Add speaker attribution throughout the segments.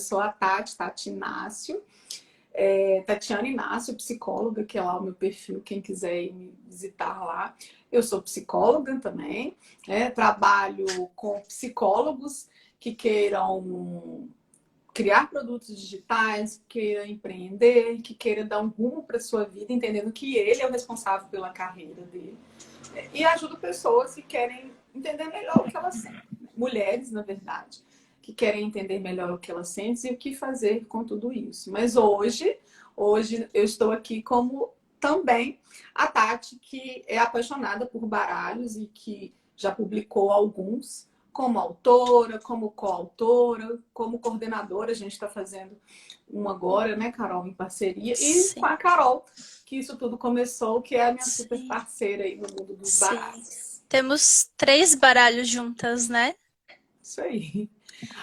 Speaker 1: sou a Tati Inácio, Tatiana Inácio, psicóloga, que é lá o meu perfil, quem quiser ir me visitar lá. Eu sou psicóloga também, trabalho com psicólogos que queiram criar produtos digitais, que queira empreender, que queira dar um rumo para sua vida, entendendo que ele é o responsável pela carreira dele. E ajudo pessoas que querem entender melhor o que elas sentem. Mulheres, na verdade, que querem entender melhor o que elas sentem e o que fazer com tudo isso. Mas hoje eu estou aqui como também a Tati, que é apaixonada por baralhos e que já publicou alguns, como autora, como coautora, como coordenadora. A gente está fazendo um agora, né, Carol, em parceria. E com
Speaker 2: Sim,
Speaker 1: a Carol, que isso tudo começou, que é a minha super
Speaker 2: sim,
Speaker 1: parceira aí no mundo dos
Speaker 2: sim.
Speaker 1: baralhos.
Speaker 2: Temos 3 baralhos juntas, né?
Speaker 1: Isso aí.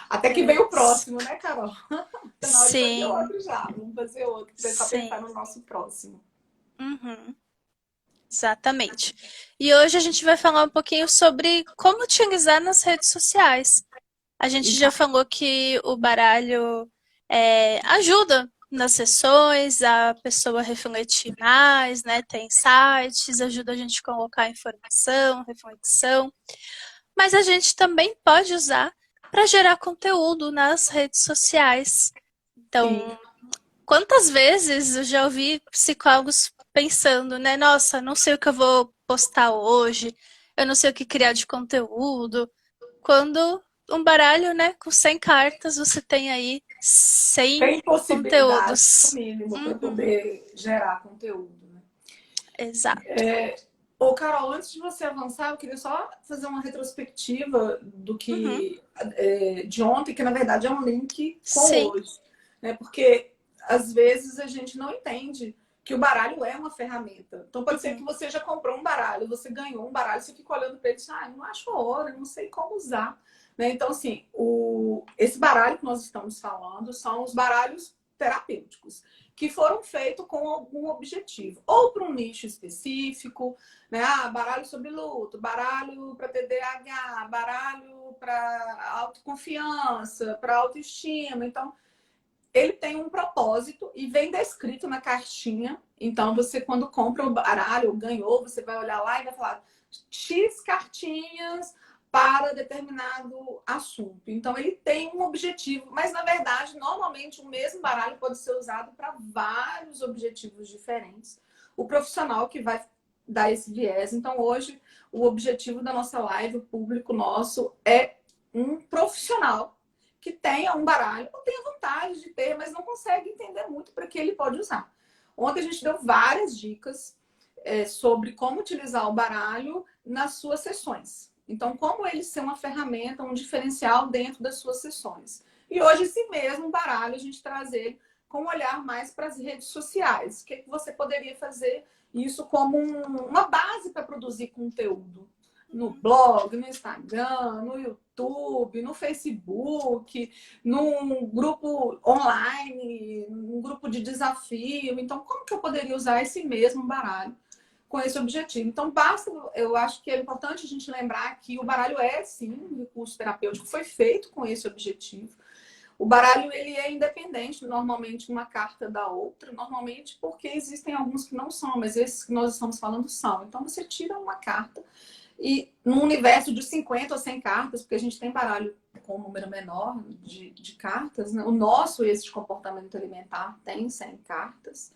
Speaker 1: Até que vem o
Speaker 2: Temos.
Speaker 1: próximo, né, Carol? Tá na hora de fazer
Speaker 2: Sim,
Speaker 1: outro já. Vamos fazer outro, começar a pensar
Speaker 2: sim.
Speaker 1: no nosso próximo.
Speaker 2: Uhum, exatamente. E hoje a gente vai falar um pouquinho sobre como utilizar nas redes sociais. A gente já
Speaker 1: Exato.
Speaker 2: falou que o baralho ajuda nas sessões, a pessoa refletir mais, né? Tem insights, ajuda a gente a colocar informação, reflexão. Mas a gente também pode usar para gerar conteúdo nas redes sociais.
Speaker 1: Sim.
Speaker 2: Então, quantas vezes eu já ouvi psicólogos pensando, né? Nossa, não sei o que eu vou postar hoje, eu não sei o que criar de conteúdo. Quando um baralho, né, com 100 cartas, você tem aí 100
Speaker 1: Tem possibilidades, no
Speaker 2: conteúdos.
Speaker 1: mínimo, para
Speaker 2: Uhum,
Speaker 1: poder gerar conteúdo, né?
Speaker 2: exato.
Speaker 1: Ô, Carol, antes de você avançar, eu queria só fazer uma retrospectiva do
Speaker 2: Uhum,
Speaker 1: que de ontem, que na verdade é um link com
Speaker 2: sim.
Speaker 1: hoje, né? Porque às vezes a gente não entende que o baralho é uma ferramenta. Então pode ser que
Speaker 2: Uhum,
Speaker 1: você já comprou um baralho, você ganhou um baralho, você fica olhando para ele e diz, não acho a hora, não sei como usar. Né? Então, assim, esse baralho que nós estamos falando são os baralhos terapêuticos, que foram feitos com algum objetivo, ou para um nicho específico, né? Baralho sobre luto, baralho para TDAH, baralho para autoconfiança, para autoestima. Então, ele tem um propósito e vem descrito na caixinha. Então, você, quando compra o baralho ou ganhou, você vai olhar lá e vai falar X cartinhas para determinado assunto. Então, ele tem um objetivo, mas na verdade, normalmente, o mesmo baralho pode ser usado para vários objetivos diferentes. O profissional que vai dar esse viés. Então, hoje, o objetivo da nossa live, o público nosso, é um profissional que tenha um baralho, ou tenha vontade de ter, mas não consegue entender muito para que ele pode usar. Ontem a gente deu várias dicas sobre como utilizar o baralho nas suas sessões. Então, como ele ser uma ferramenta, um diferencial dentro das suas sessões. E hoje, esse mesmo baralho, a gente traz ele com um olhar mais para as redes sociais. O que você poderia fazer isso como uma base para produzir conteúdo? No blog, no Instagram, no YouTube, no Facebook, num grupo online, num grupo de desafio. Então, como que eu poderia usar esse mesmo baralho com esse objetivo? Então, basta, eu acho que é importante a gente lembrar que o baralho é, sim, um recurso terapêutico, foi feito com esse objetivo. O baralho, ele é independente, normalmente, uma carta da outra, normalmente porque existem alguns que não são, mas esses que nós estamos falando são. Então, você tira uma carta e num universo de 50 ou 100 cartas, porque a gente tem baralho com um número menor de cartas, né? O nosso, esse de comportamento alimentar, tem 100 cartas.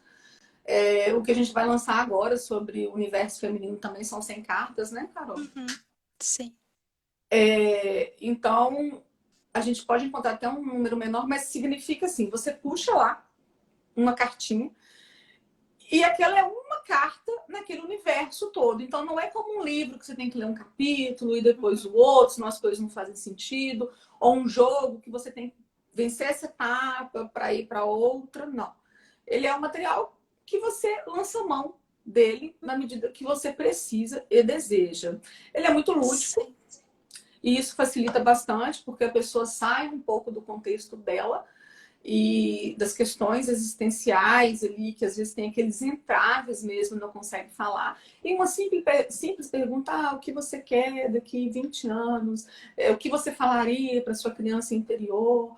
Speaker 1: O que a gente vai lançar agora sobre o universo feminino também são 100 cartas, né, Carol?
Speaker 2: Uhum, sim.
Speaker 1: Então, a gente pode encontrar até um número menor, mas significa assim, você puxa lá uma cartinha e aquela é uma carta naquele universo todo. Então, não é como um livro que você tem que ler um capítulo e depois o outro, senão as coisas não fazem sentido. Ou um jogo que você tem que vencer essa etapa para ir para outra. Não. Ele é um material que você lança mão dele na medida que você precisa e deseja. Ele é muito lúdico
Speaker 2: Sim.
Speaker 1: e isso facilita bastante porque a pessoa sai um pouco do contexto dela e das questões existenciais ali, que às vezes tem aqueles entraves mesmo, não consegue falar. E uma simples pergunta, o que você quer daqui 20 anos? O que você falaria para sua criança interior?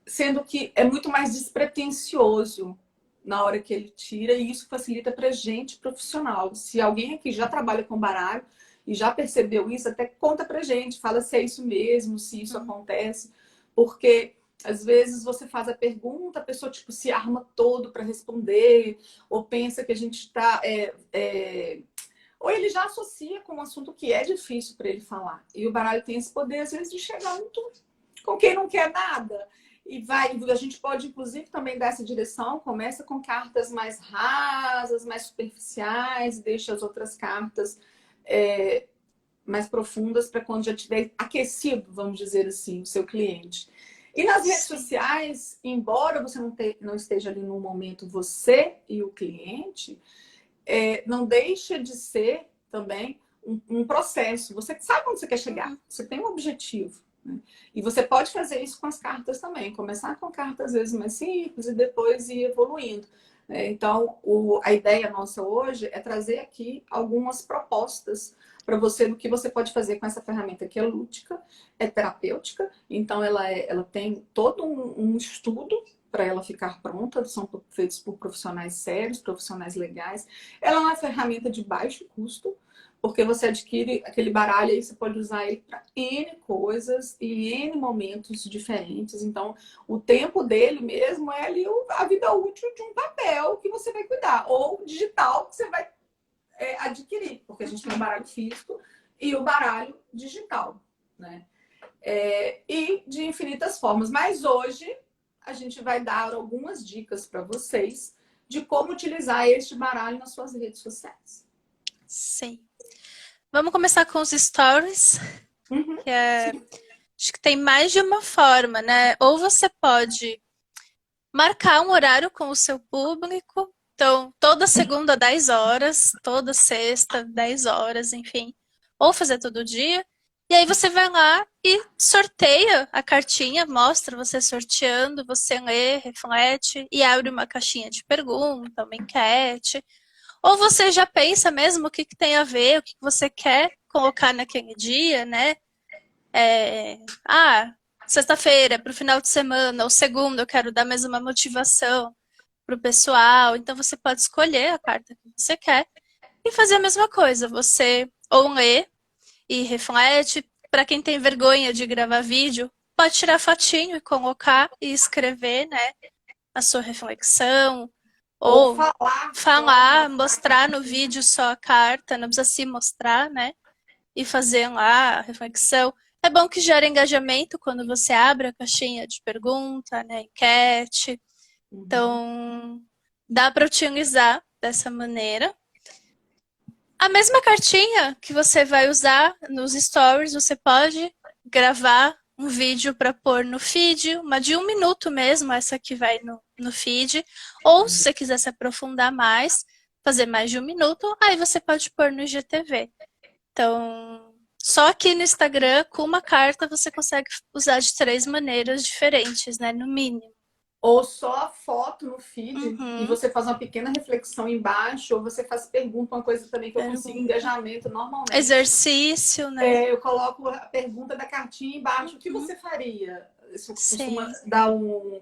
Speaker 1: sendo que é muito mais despretensioso na hora que ele tira, e isso facilita para gente profissional. Se alguém aqui já trabalha com baralho e já percebeu isso, até conta pra gente, fala se é isso mesmo, se isso acontece, porque às vezes você faz a pergunta, a pessoa tipo, se arma todo para responder, ou pensa que a gente está. Ou ele já associa com um assunto que é difícil para ele falar. E o baralho tem esse poder, às vezes, de chegar muito com quem não quer nada. E vai, a gente pode, inclusive, também dar essa direção. Começa com cartas mais rasas, mais superficiais, deixa as outras cartas mais profundas para quando já tiver aquecido, vamos dizer assim, o seu cliente. E nas redes sociais, embora você não esteja ali no momento, você e o cliente, não deixa de ser também um processo. Você sabe onde você quer chegar, você tem um objetivo. Né? E você pode fazer isso com as cartas também. Começar com cartas, às vezes, mais simples e depois ir evoluindo. Então, a ideia nossa hoje é trazer aqui algumas propostas para você do que você pode fazer com essa ferramenta que é lúdica, é terapêutica, então ela tem todo um estudo para ela ficar pronta, são feitos por profissionais sérios, profissionais legais. Ela é uma ferramenta de baixo custo, porque você adquire aquele baralho e você pode usar ele para N coisas e N momentos diferentes. Então, o tempo dele mesmo é ali a vida útil de um papel que você vai cuidar, ou digital que você vai adquirir, porque a gente tem o baralho físico e o baralho digital, né? E de infinitas formas. Mas hoje a gente vai dar algumas dicas para vocês de como utilizar este baralho nas suas redes sociais.
Speaker 2: Sim. Vamos começar com os stories, que acho que tem mais de uma forma, né? Ou você pode marcar um horário com o seu público, então toda segunda 10 horas, toda sexta 10 horas, enfim, ou fazer todo dia. E aí você vai lá e sorteia a cartinha, mostra você sorteando, você lê, reflete e abre uma caixinha de pergunta, uma enquete. Ou você já pensa mesmo o que tem a ver, o que você quer colocar naquele dia, né? Sexta-feira, para o final de semana, ou segunda, eu quero dar mais uma motivação para o pessoal. Então você pode escolher a carta que você quer e fazer a mesma coisa. Você ou lê e reflete. Para quem tem vergonha de gravar vídeo, pode tirar fotinho e colocar e escrever, né? A sua reflexão. Ou falar, mostrar no vídeo só a carta, não precisa se mostrar, né? E fazer lá a reflexão. É bom que gera engajamento quando você abre a caixinha de pergunta, né? Enquete. Então, dá para utilizar dessa maneira. A mesma cartinha que você vai usar nos stories, você pode gravar um vídeo para pôr no feed, uma de 1 minuto mesmo, essa que vai no feed. Ou se você quiser se aprofundar mais, fazer mais de 1 minuto, aí você pode pôr no IGTV. Então, só aqui no Instagram, com uma carta, você consegue usar de 3 maneiras diferentes, né? No mínimo.
Speaker 1: Ou só a foto no feed e você faz uma pequena reflexão embaixo, ou você faz pergunta, uma coisa também que eu consigo engajamento normalmente.
Speaker 2: Exercício, né?
Speaker 1: Eu coloco a pergunta da cartinha embaixo. O que você faria? Isso costuma dar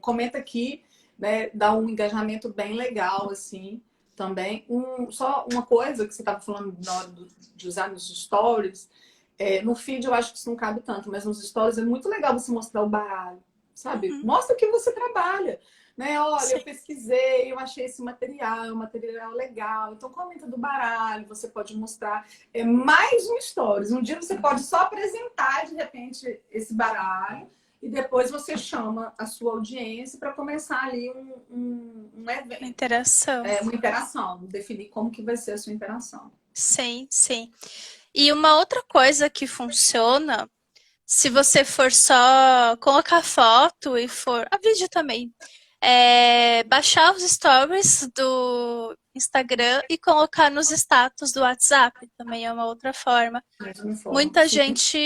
Speaker 1: comenta aqui, né? Dá um engajamento bem legal, assim, também. Só uma coisa que você estava falando na hora de usar nos stories. No feed eu acho que isso não cabe tanto, mas nos stories é muito legal você mostrar o baralho. Sabe? Mostra o que você trabalha. Né? Olha, eu pesquisei, eu achei esse material, é um material legal. Então, comenta do baralho, você pode mostrar mais um stories. Um dia você pode só apresentar, de repente, esse baralho e depois você chama a sua audiência para começar ali um evento. Uma interação. Definir como que vai ser a sua interação.
Speaker 2: Sim, sim. E uma outra coisa que funciona, se você for só colocar foto e for... A vídeo também. Baixar os stories do Instagram e colocar nos status do WhatsApp. Também é uma outra forma. Muita gente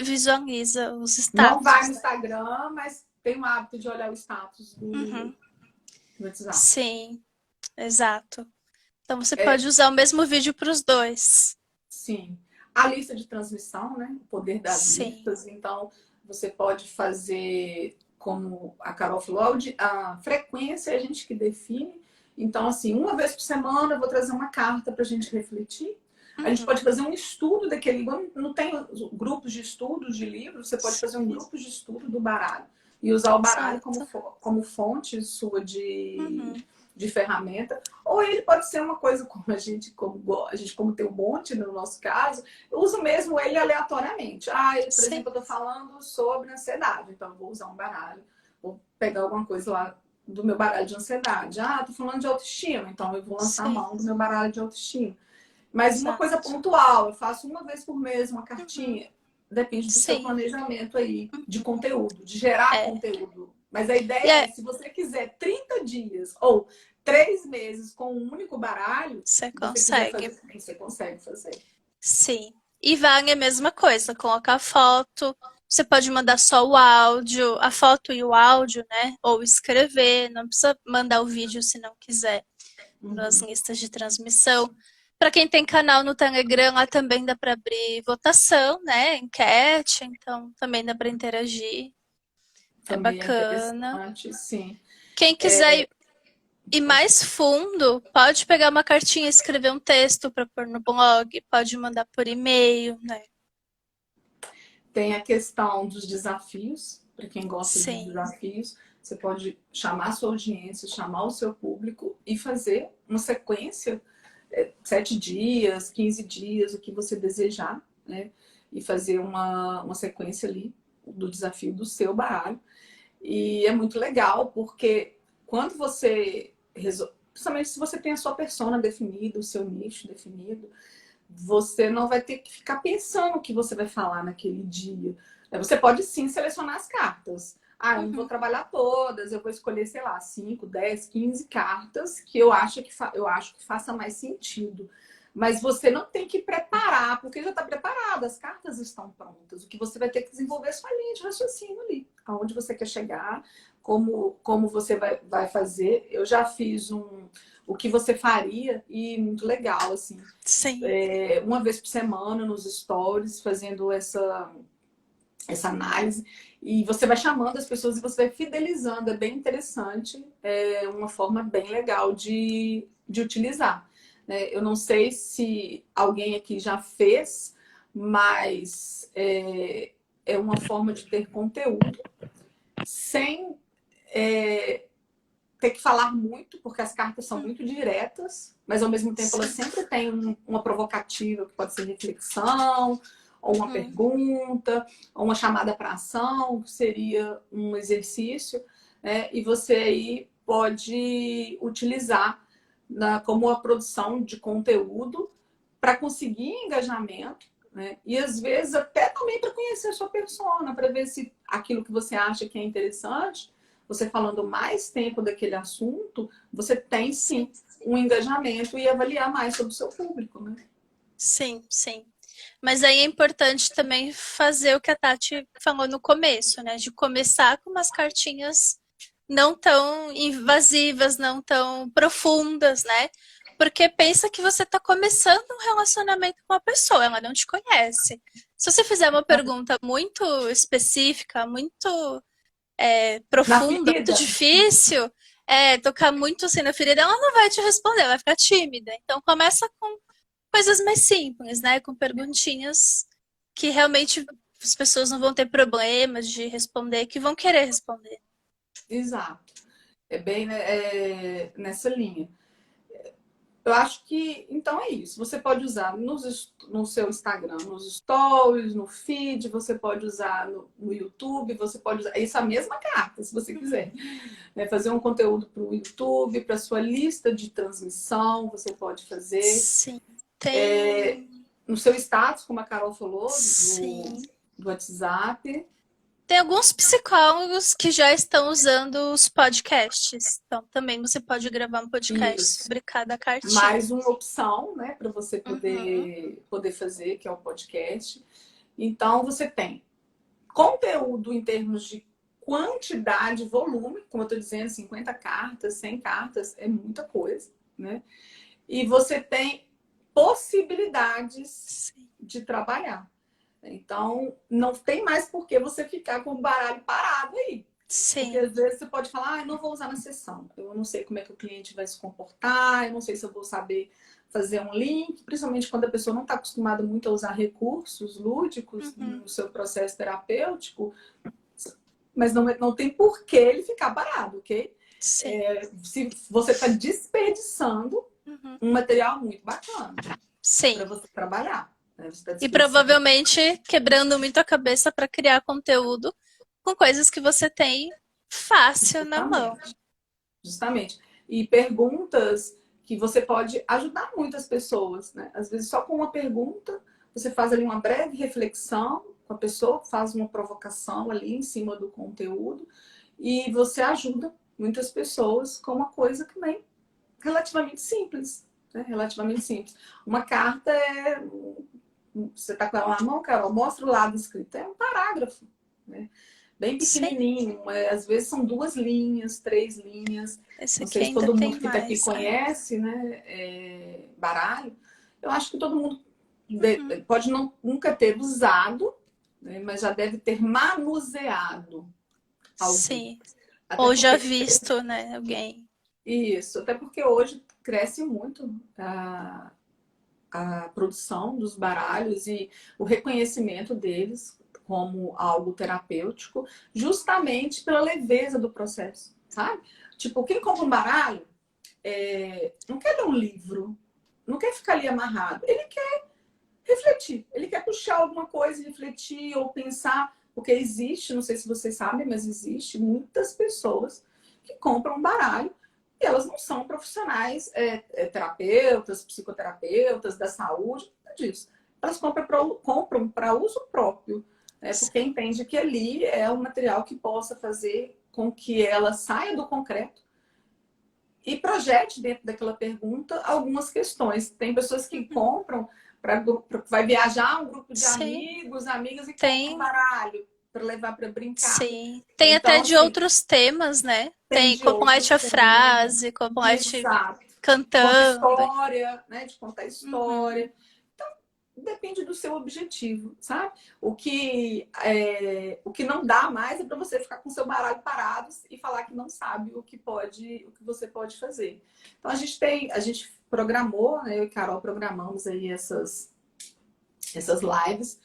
Speaker 2: visualiza os status.
Speaker 1: Não vai no Instagram, mas tem o hábito de olhar o status do WhatsApp.
Speaker 2: Sim, exato. Então você pode usar o mesmo vídeo para os dois.
Speaker 1: Sim. A lista de transmissão, né? O poder das listas. Então, você pode fazer como a Carol falou, a frequência é a gente que define. Então, assim, uma vez por semana eu vou trazer uma carta para a gente refletir. A gente pode fazer um estudo daquele. Não tem grupos de estudo de livros, você pode fazer um grupo de estudo do baralho e usar o baralho como fonte sua de ferramenta. Ou ele pode ser uma coisa como a gente, como tem um monte no nosso caso, eu uso mesmo ele aleatoriamente. Por exemplo, eu estou falando sobre ansiedade, então eu vou usar um baralho, vou pegar alguma coisa lá do meu baralho de ansiedade. Estou falando de autoestima, então eu vou lançar a mão do meu baralho de autoestima. Mas uma coisa pontual, eu faço uma vez por mês uma cartinha. Depende do seu planejamento aí, de conteúdo, de gerar conteúdo. Mas a ideia é, se você quiser 30 dias ou 3 meses com um único baralho, você consegue fazer.
Speaker 2: Sim. E vale a mesma coisa, colocar foto. Você pode mandar só o áudio, a foto e o áudio, né? Ou escrever, não precisa mandar o vídeo se não quiser, nas listas de transmissão. Para quem tem canal no Telegram, lá também dá para abrir votação, né? Enquete, então também dá para interagir.
Speaker 1: Também
Speaker 2: é bacana.
Speaker 1: Sim.
Speaker 2: Quem quiser ir mais fundo, pode pegar uma cartinha e escrever um texto para pôr no blog, pode mandar por e-mail, né?
Speaker 1: Tem a questão dos desafios, para quem gosta de desafios. Você pode chamar a sua audiência, chamar o seu público e fazer uma sequência 7 dias, 15 dias, o que você desejar, né? E fazer uma sequência ali do desafio do seu baralho. E é muito legal, porque quando você principalmente se você tem a sua persona definida, o seu nicho definido, você não vai ter que ficar pensando o que você vai falar naquele dia. Você pode sim selecionar as cartas. Eu não vou trabalhar todas, eu vou escolher, sei lá, 5, 10, 15 cartas que eu acho que faça mais sentido. Mas você não tem que preparar, porque já está preparado, as cartas estão prontas. O que você vai ter que desenvolver é sua linha de raciocínio ali. Aonde você quer chegar, como você vai fazer. Eu já fiz o que você faria e muito legal, assim.
Speaker 2: Sim.
Speaker 1: Uma vez por semana nos stories, fazendo essa análise. E você vai chamando as pessoas e você vai fidelizando. É bem interessante. É uma forma bem legal de utilizar. Eu não sei se alguém aqui já fez, mas é uma forma de ter conteúdo sem ter que falar muito, porque as cartas são muito diretas, mas ao mesmo tempo elas sempre têm uma provocativa, que pode ser reflexão, ou uma pergunta, ou uma chamada para ação, que seria um exercício, né? E você aí pode utilizar como a produção de conteúdo para conseguir engajamento, né? E às vezes até também para conhecer a sua persona, para ver se aquilo que você acha que é interessante, você falando mais tempo daquele assunto, você tem sim um engajamento e avaliar mais sobre o seu público, né?
Speaker 2: Sim, sim. Mas aí é importante também fazer o que a Tati falou no começo, né? De começar com umas cartinhas não tão invasivas, não tão profundas, né? Porque pensa que você está começando um relacionamento com uma pessoa, ela não te conhece. Se você fizer uma pergunta muito específica, muito profunda, muito difícil, tocar muito assim na ferida, ela não vai te responder, ela vai ficar tímida. Então começa com coisas mais simples, né? Com perguntinhas que realmente as pessoas não vão ter problemas de responder, que vão querer responder.
Speaker 1: Exato. É bem nessa linha. Eu acho que, então é isso. Você pode usar no seu Instagram, nos stories, no feed, você pode usar no YouTube, você pode usar essa mesma carta, se você quiser. Fazer um conteúdo para o YouTube, para a sua lista de transmissão, você pode fazer.
Speaker 2: Sim.
Speaker 1: No seu status, como a Carol falou, do WhatsApp.
Speaker 2: Tem alguns psicólogos que já estão usando os podcasts. Então, também você pode gravar um podcast sobre cada cartinha.
Speaker 1: Mais uma opção, né, para você poder fazer, que é o podcast. Então, você tem conteúdo em termos de quantidade, volume, como eu estou dizendo, 50 cartas, 100 cartas, é muita coisa, né? E você tem possibilidades de trabalhar. Então, não tem mais por que você ficar com o baralho parado aí. Porque
Speaker 2: Sim.
Speaker 1: às vezes você pode falar, ah, eu não vou usar na sessão. Eu não sei como é que o cliente vai se comportar, eu não sei se eu vou saber fazer um link, principalmente quando a pessoa não está acostumada muito a usar recursos lúdicos
Speaker 2: Uhum.
Speaker 1: no seu processo terapêutico, mas não tem por que ele ficar parado, ok?
Speaker 2: Sim.
Speaker 1: Se você está desperdiçando
Speaker 2: Uhum.
Speaker 1: um material muito bacana para
Speaker 2: Sim.
Speaker 1: você trabalhar. Né? Você está
Speaker 2: E
Speaker 1: desperdiçando.
Speaker 2: provavelmente quebrando muito a cabeça para criar conteúdo com coisas que você tem fácil na mão.
Speaker 1: Justamente. Justamente. E perguntas que você pode ajudar muitas pessoas, né? Às vezes, só com uma pergunta, você faz ali uma breve reflexão com a pessoa, faz uma provocação ali em cima do conteúdo e você ajuda muitas pessoas com uma coisa que nem relativamente simples, né? Relativamente simples. Uma carta é... Você está com ela na mão, Carol, mostra o lado escrito. É um parágrafo, né? Bem
Speaker 2: Sim,
Speaker 1: pequenininho. Às vezes são 2 linhas, 3 linhas.
Speaker 2: esse
Speaker 1: Não
Speaker 2: aqui
Speaker 1: sei se
Speaker 2: ainda
Speaker 1: todo
Speaker 2: tem
Speaker 1: mundo que está aqui
Speaker 2: mais, né?
Speaker 1: conhece, né? Baralho. Eu acho que todo mundo
Speaker 2: Uhum.
Speaker 1: pode nunca ter usado, né? Mas já deve ter manuseado algum.
Speaker 2: Sim.
Speaker 1: Até
Speaker 2: Ou já
Speaker 1: porque
Speaker 2: visto, né? Alguém.
Speaker 1: isso, até porque hoje cresce muito a produção dos baralhos e o reconhecimento deles como algo terapêutico, justamente pela leveza do processo, sabe? Tipo, quem compra um baralho não quer ler um livro, não quer ficar ali amarrado, ele quer refletir, ele quer puxar alguma coisa, refletir ou pensar, porque existe, não sei se vocês sabem, mas existe muitas pessoas que compram um baralho e elas não são profissionais terapeutas, psicoterapeutas da saúde, nada disso. Elas compram para uso próprio, né? Porque
Speaker 2: Sim.
Speaker 1: entende que ali é um material que possa fazer com que ela saia do concreto e projete dentro daquela pergunta algumas questões. Tem pessoas que
Speaker 2: Uhum.
Speaker 1: compram vai viajar um grupo de
Speaker 2: Sim.
Speaker 1: amigos, amigas e compram um
Speaker 2: Tem.
Speaker 1: baralho para levar para brincar.
Speaker 2: Sim. Tem até
Speaker 1: Então,
Speaker 2: de
Speaker 1: assim,
Speaker 2: outros temas, né?
Speaker 1: tem
Speaker 2: Tem
Speaker 1: de
Speaker 2: complete
Speaker 1: outros
Speaker 2: a
Speaker 1: temas.
Speaker 2: frase, complete
Speaker 1: Exato. Conta
Speaker 2: cantando.
Speaker 1: história, né? De contar
Speaker 2: Uhum.
Speaker 1: história. Depende do seu objetivo, sabe? O que não dá mais é para você ficar com seu baralho parado e falar que não sabe o que você pode fazer. Então a gente programou, né, eu e Carol programamos aí essas lives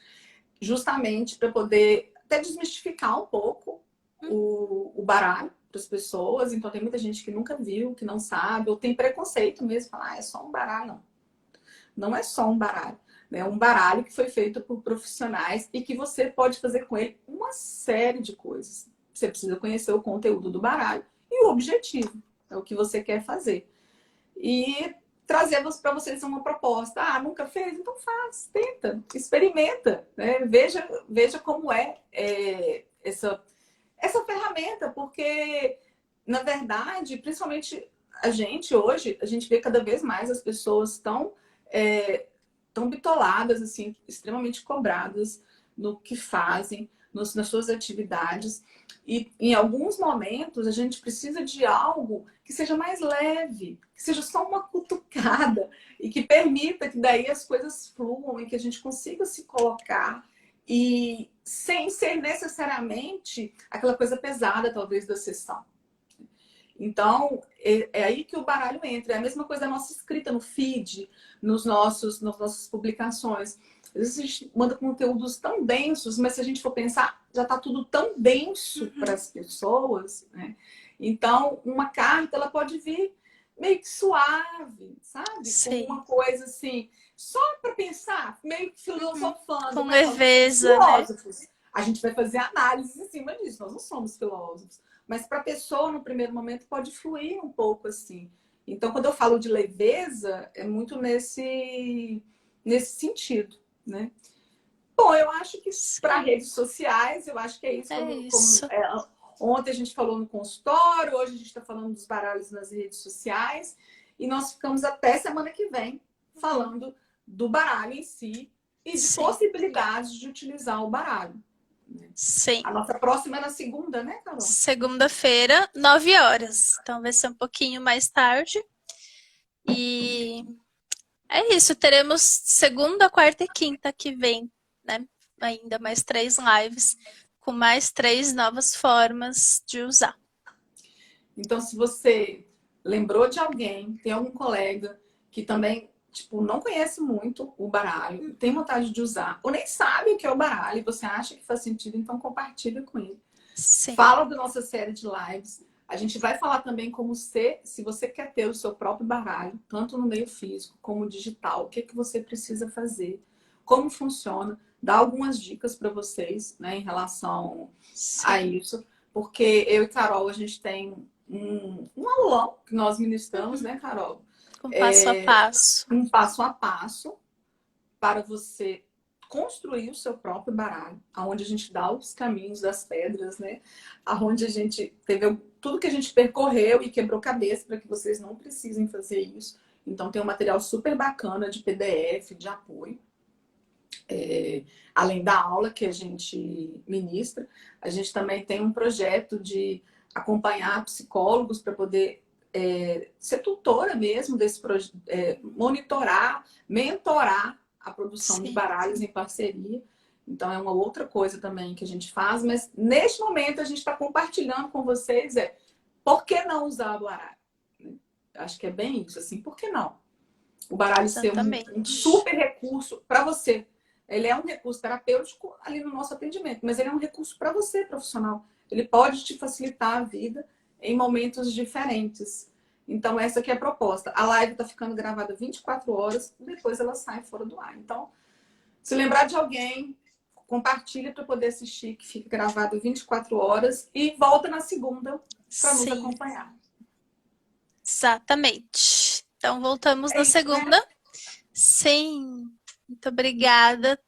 Speaker 1: justamente para poder até desmistificar um pouco o baralho para as pessoas. Então tem muita gente que nunca viu, que não sabe, ou tem preconceito mesmo, falar, ah, é só um baralho, não. Não é só um baralho. É um baralho que foi feito por profissionais e que você pode fazer com ele uma série de coisas. Você precisa conhecer o conteúdo do baralho e o objetivo, é o que você quer fazer. E trazer para vocês uma proposta. Ah, nunca fez? Então faz, tenta, experimenta, né? Veja como essa ferramenta, porque, na verdade, principalmente a gente hoje, a gente vê cada vez mais as pessoas tão bitoladas, assim, extremamente cobradas no que fazem, nas suas atividades. E em alguns momentos a gente precisa de algo que seja mais leve, que seja só uma cutucada e que permita que daí as coisas fluam e que a gente consiga se colocar e sem ser necessariamente aquela coisa pesada, talvez, da sessão. Então, é aí que o baralho entra. É a mesma coisa da nossa escrita no feed, nas nossas publicações. Às vezes a gente manda conteúdos tão densos, mas se a gente for pensar, já está tudo tão denso para
Speaker 2: Uhum.
Speaker 1: as pessoas, né? Então, uma carta, ela pode vir meio que suave, sabe? Com
Speaker 2: Sim.
Speaker 1: uma coisa assim, só para pensar, meio que
Speaker 2: Uhum.
Speaker 1: filosofando,
Speaker 2: Com
Speaker 1: mas nós não somos
Speaker 2: leveza, né?
Speaker 1: filósofos. A gente vai fazer análise em cima disso, nós não somos filósofos. Mas para a pessoa, no primeiro momento, pode fluir um pouco assim. Então, quando eu falo de leveza, é muito nesse sentido, né? Bom, eu acho que para
Speaker 2: Sim.
Speaker 1: redes sociais, eu acho que é isso.
Speaker 2: É isso.
Speaker 1: Ontem a gente falou no consultório, hoje a gente está falando dos baralhos nas redes sociais. E nós ficamos até semana que vem falando do baralho em si e de
Speaker 2: Sim.
Speaker 1: possibilidades de utilizar o baralho.
Speaker 2: Sim.
Speaker 1: A nossa próxima é na segunda, né, Carol?
Speaker 2: Segunda-feira, 9 horas. Então vai ser um pouquinho mais tarde. E é isso. Teremos segunda, quarta e quinta que vem, né? Ainda mais 3 lives com mais 3 novas formas de usar.
Speaker 1: Então, se você lembrou de alguém, tem algum colega que também, tipo, não conhece muito o baralho, tem vontade de usar, ou nem sabe o que é o baralho, e você acha que faz sentido, então compartilha com ele.
Speaker 2: Sim.
Speaker 1: Fala da nossa série de lives. A gente vai falar também como ser, se você quer ter o seu próprio baralho, tanto no meio físico como digital, o que que você precisa fazer, como funciona, dar algumas dicas para vocês, né, em relação a isso, porque eu e Carol, a gente tem um aulão que nós ministramos, né, Carol?
Speaker 2: Com passo a passo.
Speaker 1: Um passo a passo para você construir o seu próprio baralho, aonde a gente dá os caminhos das pedras, né? Aonde a gente teve tudo que a gente percorreu e quebrou cabeça para que vocês não precisem fazer isso. Então tem um material super bacana de PDF, de apoio. Além da aula que a gente ministra, a gente também tem um projeto de acompanhar psicólogos para poder ser tutora mesmo desse projeto, monitorar, mentorar a produção de baralhos em parceria. Então é uma outra coisa também que a gente faz, mas neste momento a gente está compartilhando com vocês por que não usar o baralho? Acho que é bem isso, assim, por que não? O baralho ser um super recurso para você. Ele é um recurso terapêutico ali no nosso atendimento, mas ele é um recurso para você, profissional. Ele pode te facilitar a vida em momentos diferentes. Então, essa aqui é a proposta. A live está ficando gravada 24 horas, depois ela sai fora do ar. Então, se lembrar de alguém, compartilha para poder assistir, que fica gravado 24 horas, e volta na segunda para nos acompanhar.
Speaker 2: Exatamente. Então, voltamos na segunda. Né? Sim. Muito obrigada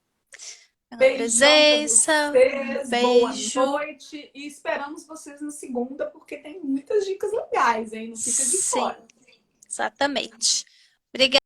Speaker 2: pela presença.
Speaker 1: Beijo. Boa noite. E esperamos vocês na segunda, porque tem muitas dicas legais, hein? Não fica de fora.
Speaker 2: Exatamente. Obrigada.